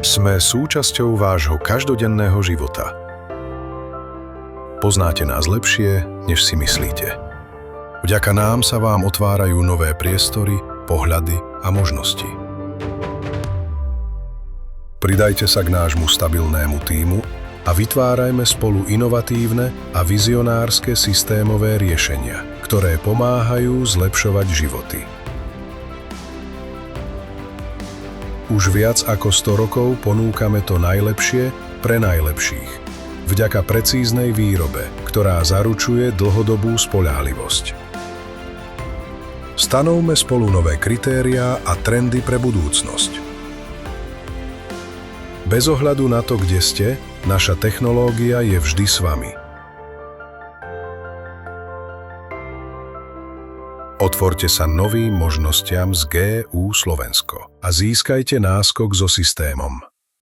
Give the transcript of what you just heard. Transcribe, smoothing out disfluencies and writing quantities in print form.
Sme súčasťou vášho každodenného života. Poznáte nás lepšie, než si myslíte. Vďaka nám sa vám otvárajú nové priestory, pohľady a možnosti. Pridajte sa k nášmu stabilnému tímu a vytvárajme spolu inovatívne a vizionárske systémové riešenia, ktoré pomáhajú zlepšovať životy. Už viac ako 100 rokov ponúkame to najlepšie pre najlepších. Vďaka precíznej výrobe, ktorá zaručuje dlhodobú spoľahlivosť. Stanovme spolu nové kritériá a trendy pre budúcnosť. Bez ohľadu na to, kde ste, naša technológia je vždy s vami. Otvorte sa novým možnostiam z GU Slovensko a získajte náskok so systémom.